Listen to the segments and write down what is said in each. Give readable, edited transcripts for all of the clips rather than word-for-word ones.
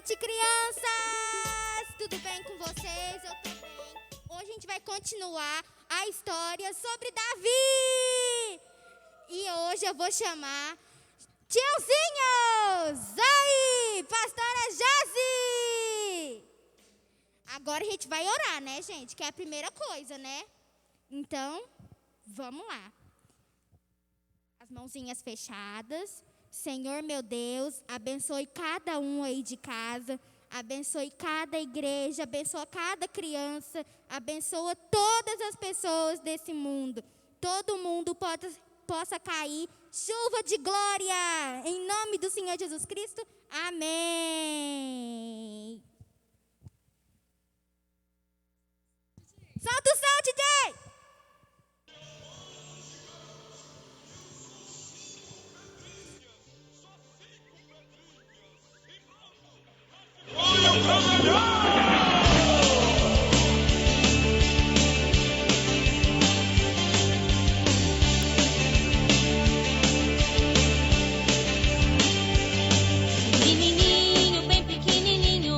noite, crianças! Tudo bem com vocês? Eu tô bem. Hoje a gente vai continuar a história sobre Davi. E hoje eu vou chamar tiozinhos! Aí, pastora Jazi! Agora a gente vai orar, né, gente? Que é a primeira coisa, né? Então, vamos lá. As mãozinhas fechadas. Senhor, meu Deus, abençoe cada um aí de casa. Abençoe cada igreja, abençoa cada criança. Abençoa todas as pessoas desse mundo. Todo mundo possa cair chuva de glória. Em nome do Senhor Jesus Cristo. Amém. Solta o som, DJ! Menininho, bem pequenininho,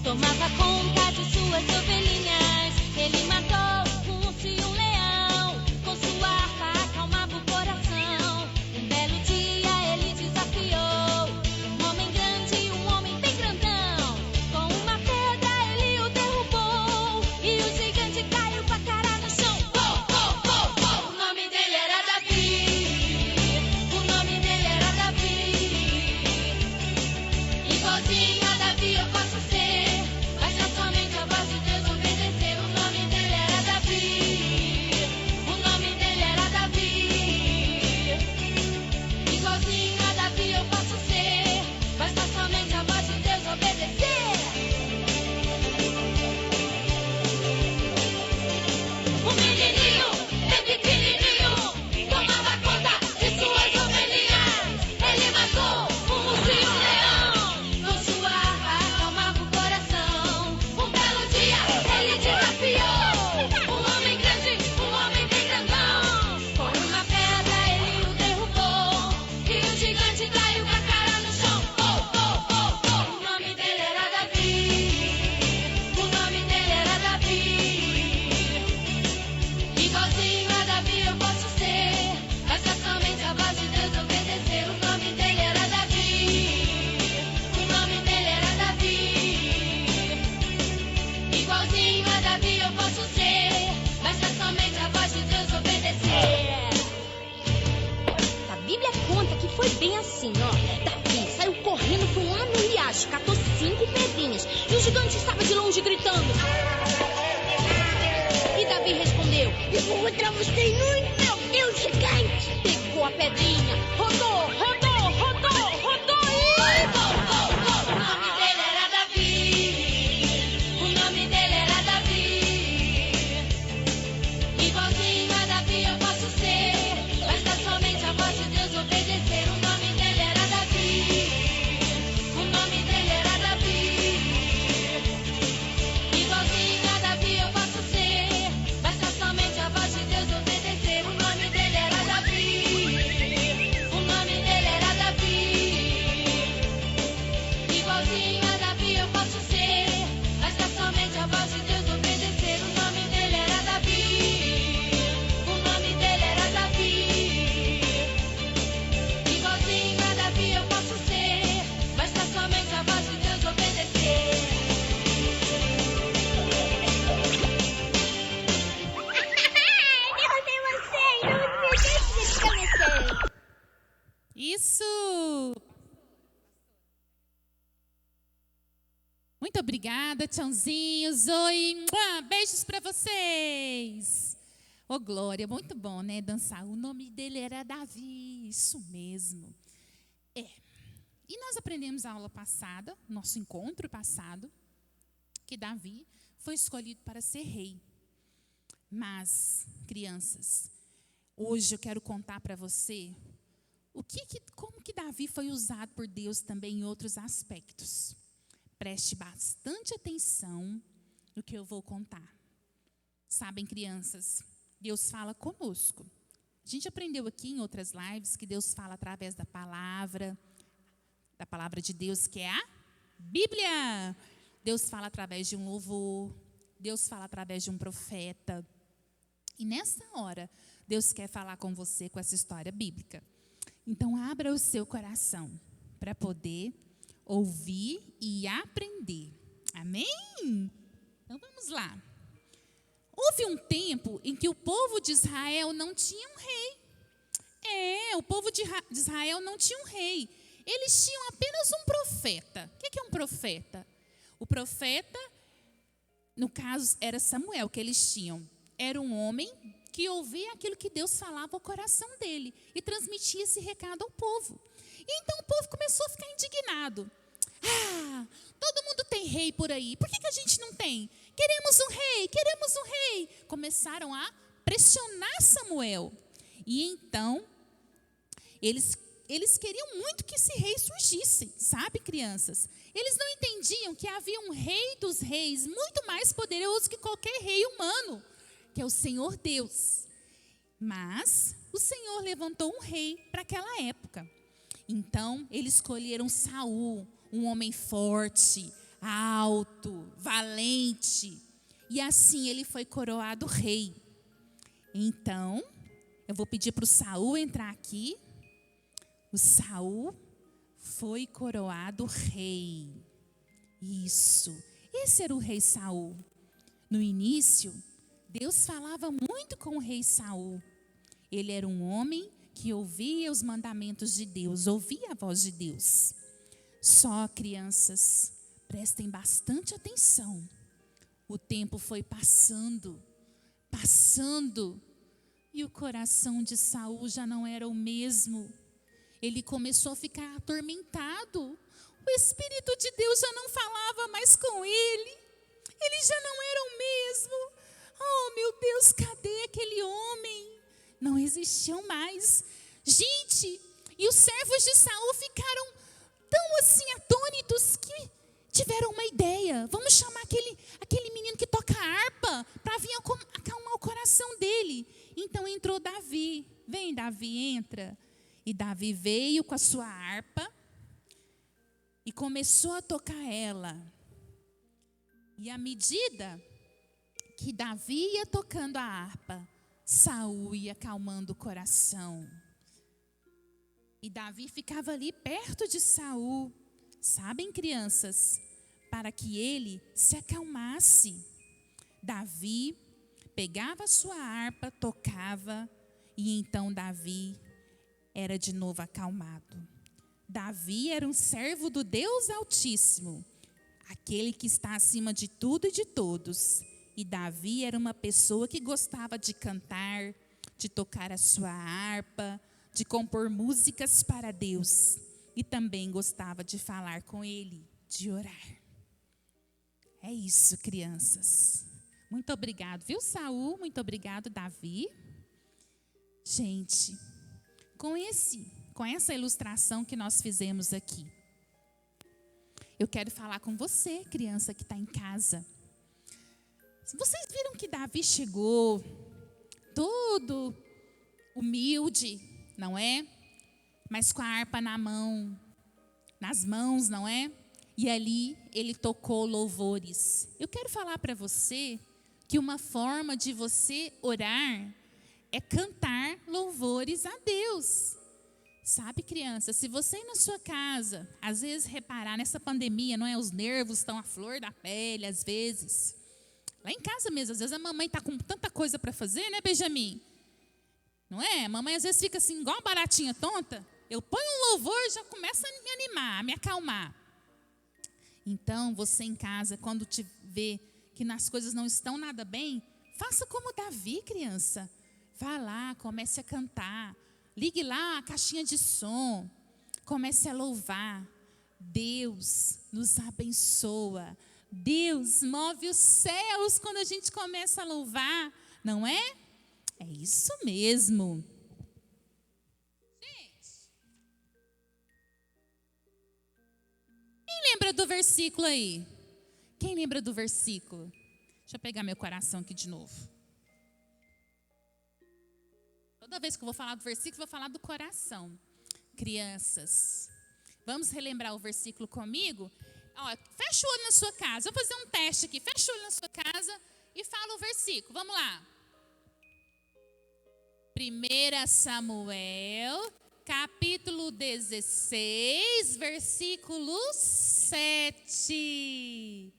tomava conta de suas ovelhinhas. Ele matou um urso e um leão, com sua harpa acalmava o coração. Um belo dia ele desafiou um homem grande, um homem bem grandão. Com uma pedra ele o derrubou e o gigante caiu com a cara no chão. O nome dele era Davi, o nome dele era Davi. Igualzinho a Davi eu posso ser, basta somente a voz de Deus obedecer. O nome dele era Davi, o nome dele era Davi. Igualzinho a Davi eu posso ser, basta somente a voz de Deus obedecer. O menininho, bem pequenininho, tomava conta de suas ovelhinhas. Ele matou um urso e um leão, com sua harpa acalmava o coração. Um belo dia ele desafiou um homem grande, um homem bem grandão. Com uma pedra ele o derrubou e o gigante caiu com a cara no chão. O nome dele era Davi, o nome dele era Davi. Igualzinho a Davi eu posso ser, basta somente a voz de Deus obedecer. O nome dele era Davi, o nome dele era Davi. Igualzinho a Davi eu posso ser, basta somente a voz de Deus obedecer. A Bíblia conta que foi bem assim, ó. Davi saiu correndo, foi lá no riacho, catou 5 pedrinhas e o gigante estava de longe gritando. E Davi respondeu: eu vou mostrar você muito, meu Deus, gigante. Pegou a pedrinha, rodou, rodou, rodou, rodou e... O nome dele era Davi, o nome dele era Davi. Igualzinho a Davi eu posso ser, basta somente a voz de Deus obedecer. O nome dele era Davi, o nome dele era Davi. Igualzinho a Davi eu posso ser, basta somente a voz de Deus obedecer. O nome dele era Davi, o nome dele era Davi. Igualzinho a Davi eu posso ser, basta somente a voz de Deus obedecer. O nome dele era Davi, o nome dele era Davi. Igualzinho a Davi eu posso ser, basta somente a voz de Deus obedecer. Derrotei você, não me deixe de conhecer. Isso! Muito obrigada, tchãozinhos. Oi, beijos para vocês. Ô, Glória, muito bom, né, dançar. O nome dele era Davi, isso mesmo. E nós aprendemos na aula passada, nosso encontro passado, que Davi foi escolhido para ser rei. Mas, crianças, hoje eu quero contar para você como que Davi foi usado por Deus também em outros aspectos. Preste bastante atenção no que eu vou contar. Sabem, crianças, Deus fala conosco. A gente aprendeu aqui em outras lives que Deus fala através da palavra de Deus, que é a Bíblia. Deus fala através de um louvor, Deus fala através de um profeta. E nessa hora, Deus quer falar com você com essa história bíblica. Então, abra o seu coração para poder ouvir e aprender. Amém? Então, vamos lá. Houve um tempo em que o povo de Israel não tinha um rei. O povo de Israel não tinha um rei. Eles tinham apenas um profeta. O que é um profeta? O profeta, no caso, era Samuel que eles tinham. Era um homem que ouvia aquilo que Deus falava ao coração dele e transmitia esse recado ao povo. E então o povo começou a ficar indignado. Todo mundo tem rei por aí. Por que a gente não tem? Queremos um rei, queremos um rei. Começaram a pressionar Samuel. E então, eles queriam muito que esse rei surgisse, sabe, crianças? Eles não entendiam que havia um rei dos reis muito mais poderoso que qualquer rei humano, que é o Senhor Deus. Mas o Senhor levantou um rei para aquela época. Então, eles escolheram Saul, um homem forte, alto, valente. E assim ele foi coroado rei. Então, eu vou pedir para o Saul entrar aqui. O Saul foi coroado rei. Isso. Esse era o rei Saul. No início, Deus falava muito com o rei Saul. Ele era um homem que ouvia os mandamentos de Deus, ouvia a voz de Deus. Só, crianças, prestem bastante atenção. O tempo foi passando, e o coração de Saul já não era o mesmo. Ele começou a ficar atormentado. O Espírito de Deus já não falava mais com ele. Ele já não era o mesmo. Oh, meu Deus, cadê aquele homem? Não existiam mais. Gente, e os servos de Saul ficaram tão assim atônitos que tiveram uma ideia. Vamos chamar aquele menino que toca harpa para vir acalmar o coração dele. Então entrou Davi. Vem, Davi, entra. E Davi veio com a sua harpa e começou a tocar ela. E à medida que Davi ia tocando a harpa, Saul ia acalmando o coração. E Davi ficava ali perto de Saul, sabem, crianças, para que ele se acalmasse. Davi pegava a sua harpa, tocava, e então Davi era de novo acalmado. Davi era um servo do Deus Altíssimo, aquele que está acima de tudo e de todos. E Davi era uma pessoa que gostava de cantar, de tocar a sua harpa, de compor músicas para Deus. E também gostava de falar com ele, de orar. É isso, crianças. Muito obrigado, viu, Saul? Muito obrigado, Davi. Gente, com essa ilustração que nós fizemos aqui, eu quero falar com você, criança que está em casa. Vocês viram que Davi chegou todo humilde, não é? Mas com a harpa nas mãos, não é? E ali ele tocou louvores. Eu quero falar para você que uma forma de você orar é cantar louvores a Deus. Sabe, criança, se você ir na sua casa, às vezes reparar nessa pandemia, não é? Os nervos estão à flor da pele, às vezes. Lá em casa mesmo, às vezes a mamãe está com tanta coisa para fazer, né, Benjamin? Não é? A mamãe às vezes fica assim, igual uma baratinha tonta. Eu ponho um louvor e já começa a me animar, a me acalmar. Então, você em casa, quando te vê que nas coisas não estão nada bem, faça como Davi, criança. Vá lá, comece a cantar. Ligue lá a caixinha de som. Comece a louvar. Deus nos abençoa. Deus move os céus quando a gente começa a louvar, não é? É isso mesmo. Gente, quem lembra do versículo aí? Quem lembra do versículo? Deixa eu pegar meu coração aqui de novo. Toda vez que eu vou falar do versículo, eu vou falar do coração. Crianças, vamos relembrar o versículo comigo? Ó, fecha o olho na sua casa. Vou fazer um teste aqui. Fecha o olho na sua casa e fala o versículo. Vamos lá. 1 Samuel, capítulo 16, versículo 7.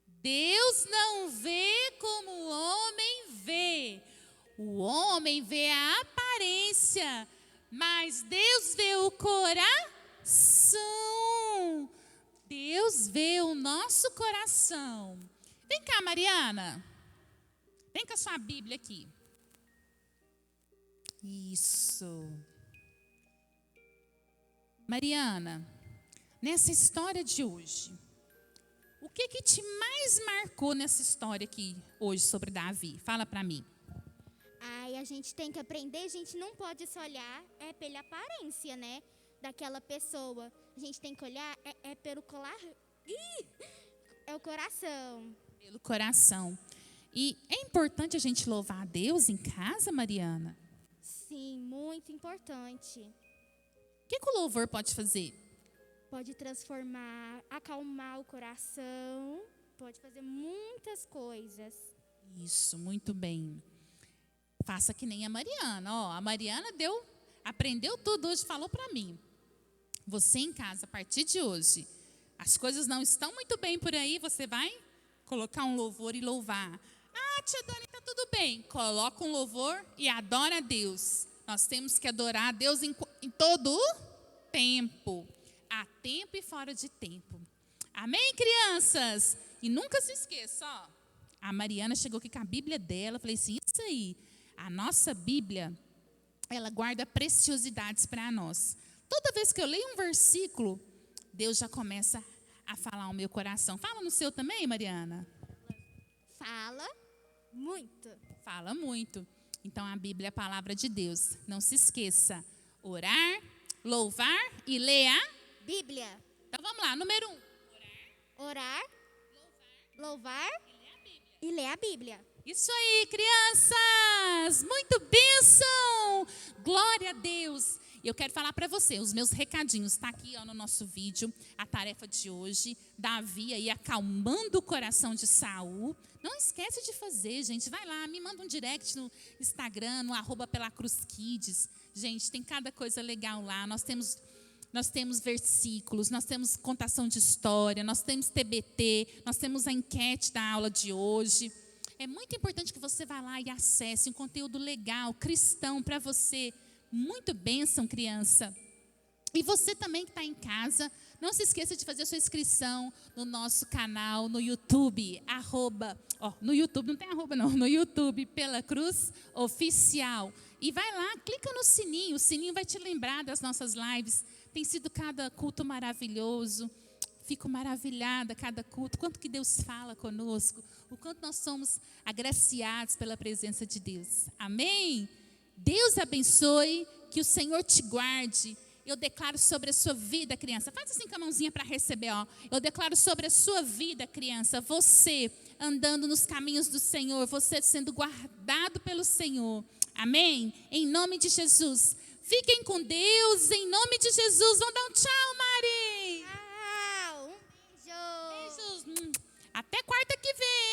Deus não vê como o homem vê. O homem vê a aparência, mas Deus vê o coração. Deus vê o nosso coração. Vem cá, Mariana. Vem com a sua Bíblia aqui. Isso. Mariana, nessa história de hoje, o que te mais marcou nessa história aqui hoje sobre Davi? Fala para mim. Ai, a gente tem que aprender, a gente não pode só olhar pela aparência, né? Daquela pessoa. A gente tem que olhar pelo colar. É o coração. Pelo coração. E é importante a gente louvar a Deus em casa, Mariana? Sim, muito importante. O que o louvor pode fazer? Pode transformar, acalmar o coração, pode fazer muitas coisas. Isso, muito bem. Faça que nem a Mariana. Ó, a Mariana aprendeu tudo hoje, falou para mim. Você em casa, a partir de hoje, as coisas não estão muito bem por aí, você vai colocar um louvor e louvar. Ah, tia Dani, tá tudo bem. Coloca um louvor e adora a Deus. Nós temos que adorar a Deus em todo o tempo. Há tempo e fora de tempo. Amém, crianças? E nunca se esqueça, ó. A Mariana chegou aqui com a Bíblia dela. Falei assim, isso aí. A nossa Bíblia, ela guarda preciosidades para nós. Toda vez que eu leio um versículo, Deus já começa a falar ao meu coração. Fala no seu também, Mariana? Fala muito. Fala muito. Então, a Bíblia é a palavra de Deus. Não se esqueça. Orar, louvar e ler a Bíblia. Então, vamos lá. Número 1. Orar, louvar e ler a Bíblia. Isso aí, crianças. Muito bênção. Glória a Deus. E eu quero falar para você, os meus recadinhos. Está aqui ó, no nosso vídeo, a tarefa de hoje. Davi aí acalmando o coração de Saul. Não esquece de fazer, gente. Vai lá, me manda um direct no Instagram, no @PelaCruzKids. Gente, tem cada coisa legal lá. Nós temos versículos, nós temos contação de história, nós temos TBT, nós temos a enquete da aula de hoje. É muito importante que você vá lá e acesse um conteúdo legal, cristão para você. Muito bênção, criança. E você também que está em casa, não se esqueça de fazer a sua inscrição no nosso canal no YouTube, no YouTube, não tem arroba não, no YouTube, Pela Cruz Oficial. E vai lá, clica no sininho, o sininho vai te lembrar das nossas lives. Tem sido cada culto maravilhoso, fico maravilhada cada culto, quanto que Deus fala conosco, o quanto nós somos agraciados pela presença de Deus. Amém? Deus abençoe, que o Senhor te guarde. Eu declaro sobre a sua vida, criança. Faz assim com a mãozinha para receber, ó. Eu declaro sobre a sua vida, criança. Você andando nos caminhos do Senhor. Você sendo guardado pelo Senhor. Amém? Em nome de Jesus. Fiquem com Deus. Em nome de Jesus. Vamos dar um tchau, Mari. Tchau. Um beijo. Beijos. Até quarta que vem.